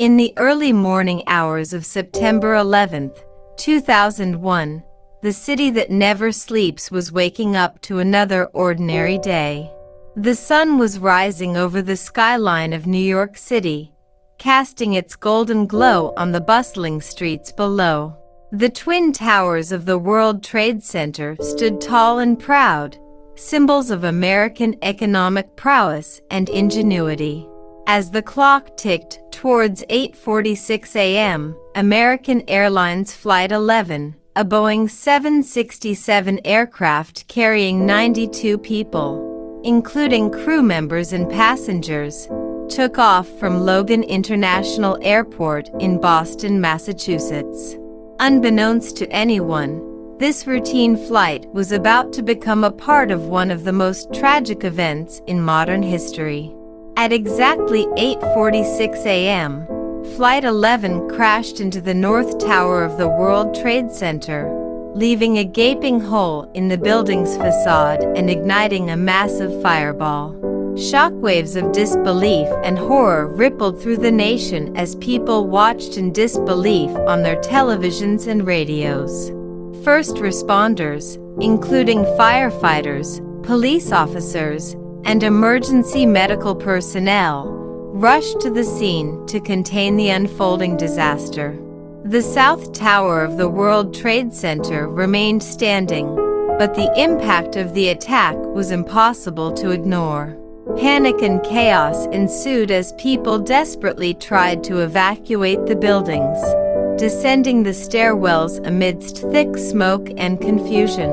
In the early morning hours of September 11, 2001, the city that never sleeps was waking up to another ordinary day. The sun was rising over the skyline of New York City, casting its golden glow on the bustling streets below. The twin towers of the World Trade Center stood tall and proud, symbols of American economic prowess and ingenuity. As the clock ticked towards 8:46 a.m., American Airlines Flight 11, a Boeing 767 aircraft carrying 92 people, including crew members and passengers, took off from Logan International Airport in Boston, Massachusetts. Unbeknownst to anyone, this routine flight was about to become a part of one of the most tragic events in modern history. At exactly 8:46 a.m., Flight 11 crashed into the North Tower of the World Trade Center, leaving a gaping hole in the building's facade and igniting a massive fireball. Shockwaves of disbelief and horror rippled through the nation as people watched in disbelief on their televisions and radios. First responders, including firefighters, police officers, and emergency medical personnel, rushed to the scene to contain the unfolding disaster. The South Tower of the World Trade Center remained standing, but the impact of the attack was impossible to ignore. Panic and chaos ensued as people desperately tried to evacuate the buildings, descending the stairwells amidst thick smoke and confusion.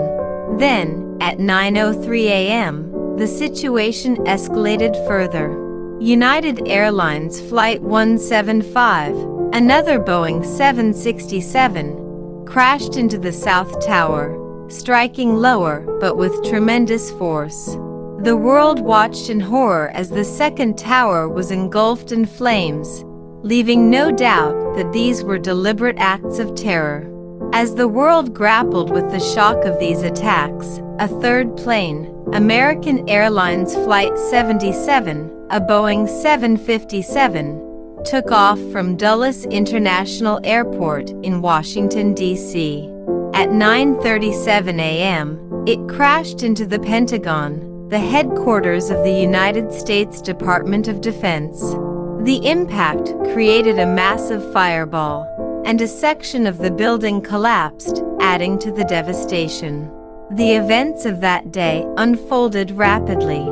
Then, at 9:03 a.m., the situation escalated further. United Airlines Flight 175, another Boeing 767, crashed into the South Tower, striking lower but with tremendous force. The world watched in horror as the second tower was engulfed in flames, leaving no doubt that these were deliberate acts of terror. As the world grappled with the shock of these attacks, a third plane, American Airlines Flight 77, a Boeing 757, took off from Dulles International Airport in Washington, D.C. At 9:37 a.m., it crashed into the Pentagon, the headquarters of the United States Department of Defense. The impact created a massive fireball, and a section of the building collapsed, adding to the devastation. The events of that day unfolded rapidly.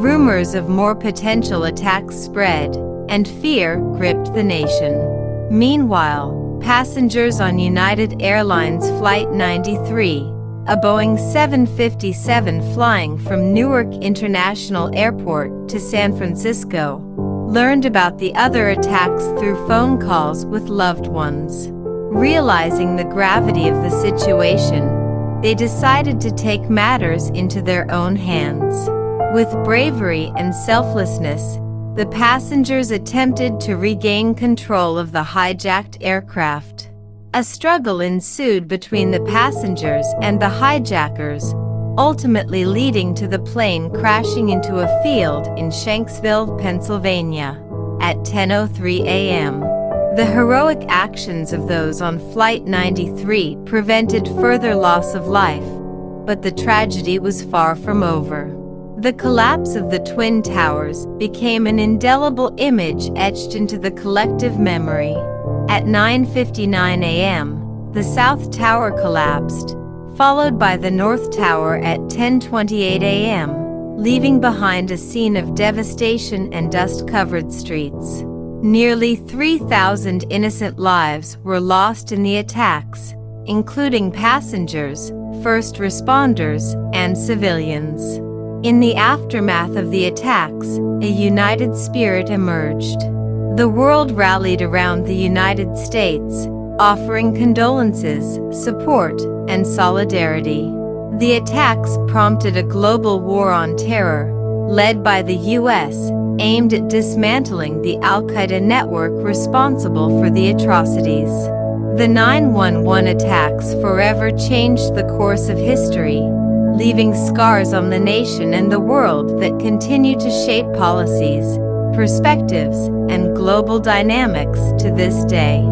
Rumors of more potential attacks spread, and fear gripped the nation. Meanwhile, passengers on United Airlines Flight 93, a Boeing 757 flying from Newark International Airport to San Francisco, learned about the other attacks through phone calls with loved ones. Realizing the gravity of the situation, they decided to take matters into their own hands. With bravery and selflessness, the passengers attempted to regain control of the hijacked aircraft. A struggle ensued between the passengers and the hijackers, ultimately leading to the plane crashing into a field in Shanksville, Pennsylvania, at 10:03 a.m. The heroic actions of those on Flight 93 prevented further loss of life, but the tragedy was far from over. The collapse of the Twin Towers became an indelible image etched into the collective memory. At 9:59 a.m., the South Tower collapsed, followed by the North Tower at 10:28 a.m., leaving behind a scene of devastation and dust-covered streets. Nearly 3,000 innocent lives were lost in the attacks, including passengers, first responders, and civilians. In the aftermath of the attacks, a united spirit emerged. The world rallied around the United States, offering condolences, support, and solidarity. The attacks prompted a global war on terror, led by the U.S., aimed at dismantling the Al-Qaeda network responsible for the atrocities. The 9/11 attacks forever changed the course of history, leaving scars on the nation and the world that continue to shape policies, perspectives, and global dynamics to this day.